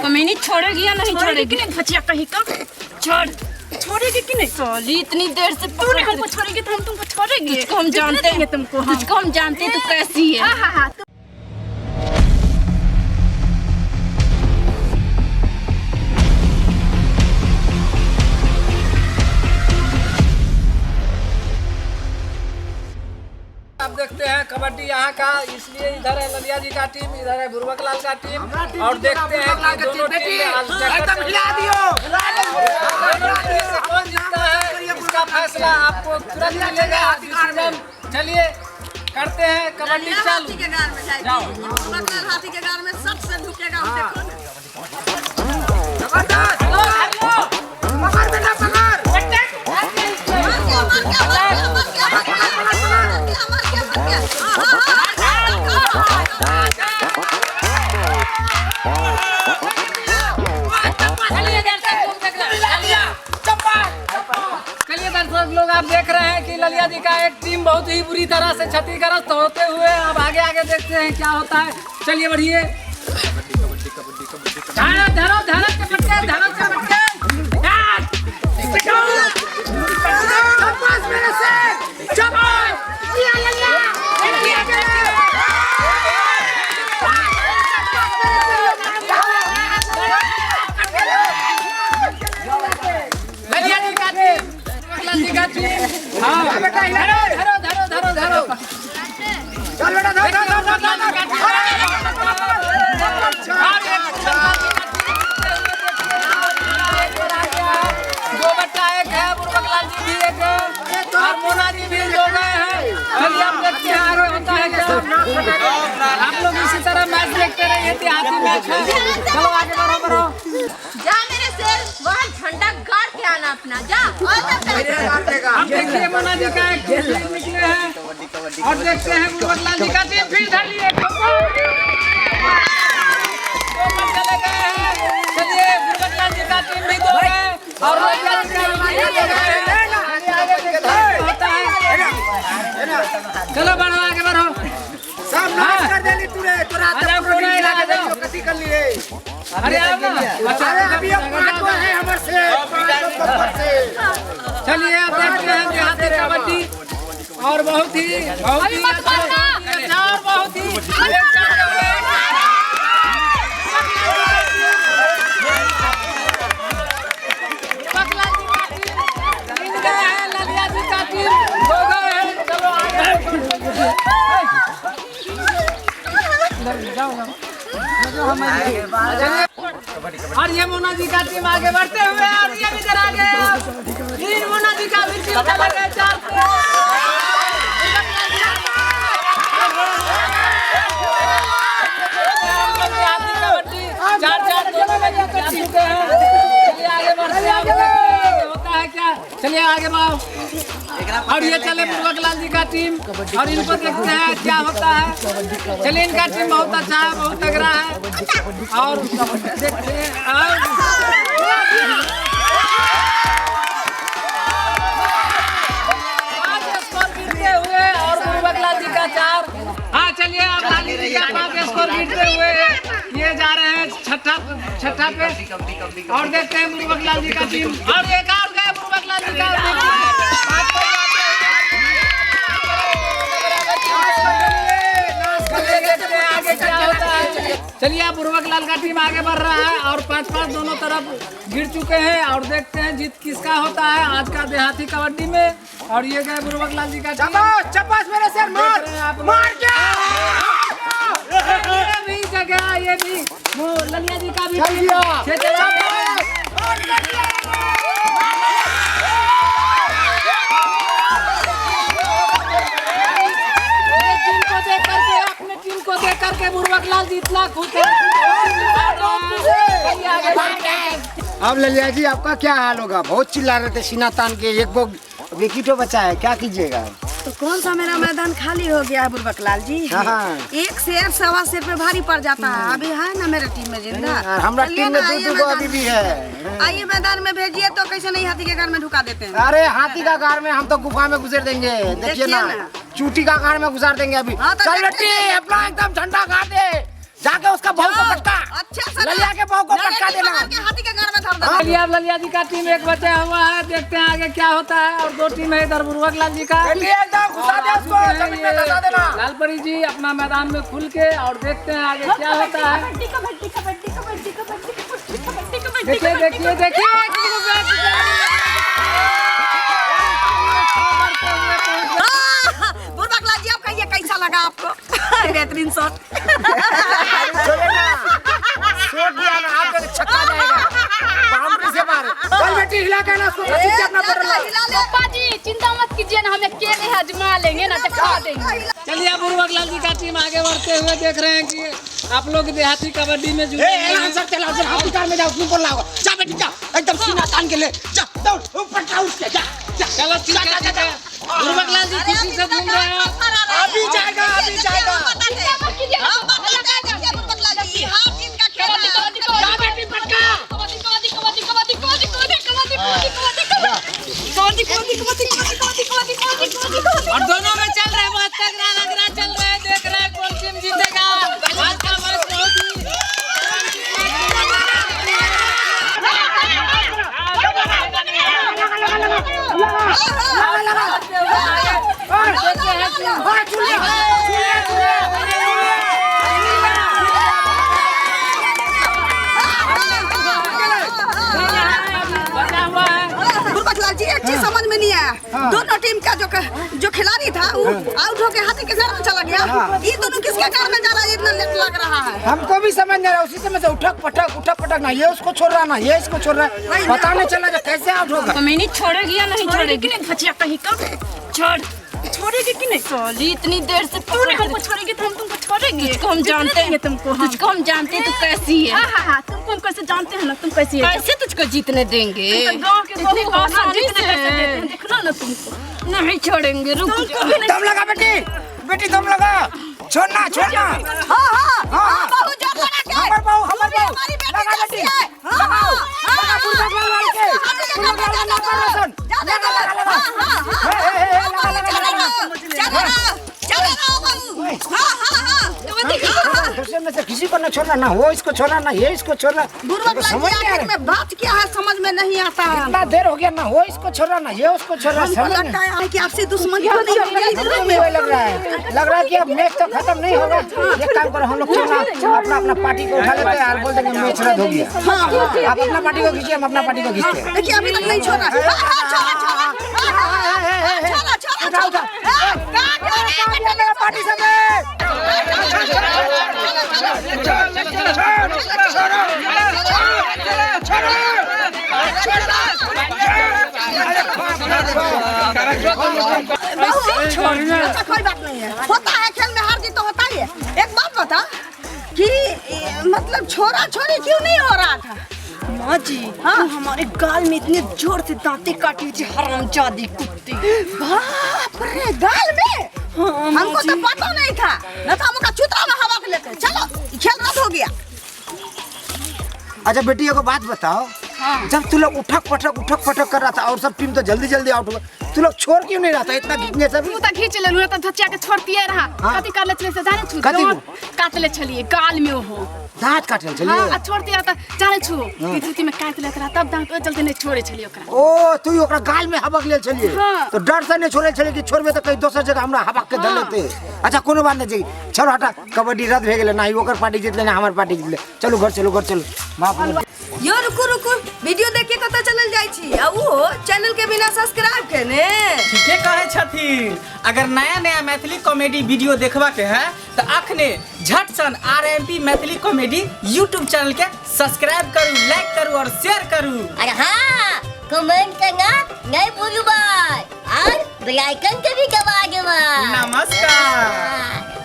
कमीनी छोड़ेगी या नहीं छोड़ेगी? भचिया कहीं का छोड़ेगी कि नहीं? साली इतनी देर से तूने हमको छोड़ेगी तो हम तुमको छोड़ेंगे। तुझको हम जानते हैं, तुमको तुझको हम जानते हैं तू कैसी है। हाँ। आप देखते हैं कबड्डी यहाँ का, इसलिए इधर है ललिया जी का टीम, इधर है बुरबक लाल का टीम, और देखते हैं कि दोनों टीम आज टक्कर से कौन जीतता है इसका फैसला आपको तुरंत मिलेगा। डिसीजन चलिए करते हैं कबड्डी चालू। जाओ हाथी के गार में सबसे झुकेगा। चलिए दर्शक लोग, आप देख रहे हैं कि ललिया जी का एक टीम बहुत ही बुरी तरह से क्षतिग्रस्त होते हुए अब आगे देखते हैं क्या होता है। चलिए बढ़िए, आप लोग इसी तरह मैच देखते रहिए, हाथी मैच है। चलो आगे बढ़ो। जा मेरे शेर, वहाँ झंडा गाड़ के आना अपना, जा। अब देखिए मोना जी का एक टीम निकले हैं और देखते हैं बुरबक लाल जी का टीम फिर चलिए चले गए हैं। चलिए बुरबक लाल जी का टीम भी 2 है और ललिया जी का चलो बढ़ो आगे बढ़ो। सब नाच कर देली तूने तोरा तो पूरी गिरा के देखो कथी कर लिए। अरे अभी अब पांच को है हमर से चलिए अब देखते हैं देहाती कबड्डी और बहुत ही अच्छा और बहुत ही ललिया जी का टीम 2 गए हैं। चलो और ये मोना जी का टीम आगे बढ़ते हुए और ये भी इधर आ गए। 3 मोना जी का भी टीम चला गया 4 दोनों में जीत चुके हैं। चलिए आगे बढ़ते होता है क्या। चलिए आगे बढ़ो और ये चले बुरबक लाल जी का टीम और इनको देखते हैं क्या होता है। चलिए इनका टीम बहुत अच्छा है, बहुत तगड़ा है और देखते हैं स्कोर गिरते हुए और बुरबक लाल जी का 4। हाँ चलिए अब लाली जी का 5 स्कोर गिरते हुए ये जा रहे हैं छठा पे और देखते हैं बुरबक लाल जी का टीम और एक और गए बुरबक लाल जी का। आगे क्या होता है। चलिए अब बुरबक लाल का टीम आगे बढ़ रहा है और 5-5 दोनों तरफ गिर चुके हैं और देखते हैं जीत किसका होता है आज का देहाती कबड्डी में। और ये गए बुरबक लाल जी का टीम। चपास मेरे सर मार के ये भी जगह, ये भी ललिया जी का भी देख करके बुरबक लाल जीतना खुद है। अब ललिया जी आपका क्या हाल होगा? बहुत चिल्ला रहे थे सीना तान के, एक वो विकेटों बचा है, क्या कीजिएगा? तो कौन सा मेरा मैदान खाली हो गया है बुरबक लाल जी। हाँ। एक शेर 1.25 शेर पे भारी पड़ जाता है। अभी है ना मेरे टीम में जिंदा। हमारा टीम में 2 अभी भी है। आइए मैदान में भेजिए तो कैसे नहीं हाथी के घर में ढुका देते हैं। अरे हाथी का घर में हम तो गुफा में गुजर देंगे, देखिए ना चूटी का घर में गुजार देंगे अभी। चल बेटी अपना एकदम झंडा गाड़ दे, जाके उसका बहू को पटका, अच्छा ललिया के बहू को पटका। चलिए अब ललिया जी का टीम एक बचा हुआ है, देखते हैं आगे क्या होता है। और 2 टीम है इधर बुर्बक लाल जी का। लालपरी जी अपना मैदान में खुल के और देखते हैं आगे क्या होता है। देखिए देखिए देखिए बुर्बक लाल जी आपका ये कैसा लगा आपको? बेहतरीन शॉट। शॉट दिया ना आपका तो छक्का जाएगा। बाउंड्री से मारो। चल बेटी हिला के ना उसको पीछे अपना पकड़ लो। पापा जी चिंता मत कीजिए ना, हम अकेले आजमा लेंगे ना, दिखा देंगे। चलिए बुर्बक लाल जी का टीम आगे बढ़ते हुए देख रहे हैं कि आप लोग देहाती कबड्डी में जुड़े हैं। आंसर चलाओ सर, हाथी कार में जाओ, ऊपर लाओ। जा बेटी जा, एकदम सीना तान के ले। जा दौड़ ऊपर जा, उठ के जा। चलो ठीक है ठीक है। बुर्बक लाल जी खुशी से घूम रहे हैं। अभी जाएगा, अभी जाएगा। चिंता मत कीजिए, हम लगाएंगे बुर्बक लाल जी। हां टीम का खेल है। जा बेटी पटका। और दोनों में चल रहे हैं, बहुत तगड़ा लग रहा चल रहा है। देख रहे हैं कौन टीम जीतेगा। आज का मैच बहुत ही बचा हुआ है। बुर्बक लाल जी एक चीज समझ में नहीं आया। दोनों टीम का जो खिलाड़ी था वो आउट होके हाथी के घर में चला गया। ये दोनों किसके घर में जा रहा है? इतना लेट लग रहा है। हमको भी समझ नहीं रहा, उसी समय से उठक पटक ना, ये उसको छोड़ रहा ना, ये इसको छोड़ रहा है। पता नहीं चला कि कैसे आउट होगा। नहीं छोड़ेगी या नहीं छोड़ेगी? बचिया कहीं का छोड़ेगी कि नहीं? सोली इतनी देर से तूने हमको छोड़ेगी तो हम तुमको छोड़ेंगे। तुझको हम जानते हैं, तुझको हम जानते हैं तू कैसी है। हाँ, तुमको हम कैसे जानते हैं ना, तुम कैसी है। कैसे तुझको जीतने देंगे? गाँव के देखना ना तुमको नहीं छोड़ेंगे। रुक दम लगा बेटी, बेटी दम लगा, छोड़ना। बहू जोर लगा के हमर बहू हमारी लगा बेटी बेटी, कैसी है? लगा बुर्बक लाल के, बुर्बक लाल ना कर रोशन, लगा दूसरे में से किसी को न छोड़ना, ना वो इसको छोड़ना, ना ये इसको छोड़ना। बुर्बक लाल जी आखिर में बात क्या है समझ में नहीं आता। इतना देर हो गया, ना वो इसको छोड़ना, ना ये उसको छोड़ना। हमको लगता है कि आपसे दुश्मनी हो रही है। लग रहा है कि अब मैच तो खत्म नहीं होगा। एक काम करो, हम लोग अपना पार्टी को उठा लेते हैं और बोल देंगे मैच रद्द हो गया। आप अपना पार्टी को खींचिए, हम अपना पार्टी को खींचते हैं। देखिए अभी तक नहीं छोड़ा। पार्टी से अच्छा कोई बात नहीं है, होता है खेल में, हार जीत तो होता ही है। एक बात बता कि मतलब छोरा छोरी क्यों नहीं हो रहा था? माँ जी हाँ हमारे गाल में इतने जोर से दांतें काटी थी, हरामजादी कुत्ती। बाप रे, गाल में? हमको तो पता नहीं था, न तो हमका चुतरा में हवा के लेते। चलो खेल रद्द हो गया। अच्छा बेटी को बात बताओ, जब तू लोग उठक पटक कर रहा था और सब टीम तो जल्दी आउट हुआ, तू लोग छोड़ क्यों नहीं रहा था? इतना खींचने से भी तू तो खींच ले लू, तो धच्चिया के छोड़ दिए रहा। कथी कर ले चले से जाने छु काट ले चलिए गाल में हो दांत काटल चलिए। हां छोड़ दिया था जाने छु कि धुती में काट लेत रहा, तब दांत चलते नहीं छोड़े चलिए ओकरा। ओ तू ओकरा गाल में हबक ले चलिए। तो डर से नहीं छोड़े चलिए कि छोड़बे तो कहीं दोसर जगह हमरा हबक के धर लेते। अच्छा कोनो बात नहीं, चलो हटा, कबड्डी रद्द हो गेले, ना ओकर पार्टी जीतले ना हमर पार्टी जीतले। चलो घर चलो बाप रे। यो रुकु वीडियो देख के कता चलल जाई छी आ वो चैनल के बिना सब्सक्राइब केने। ठीके कहे छथिन। अगर नया मैथिली कॉमेडी वीडियो देखबा के है तो अखने झट सन RMP Maithili comedy YouTube channel के सब्सक्राइब करू, लाइक करू और शेयर करू। अरे हाँ, कमेंट करना नहीं भूलू भाई और बेल आइकन के भी दबा देना। नमस्कार।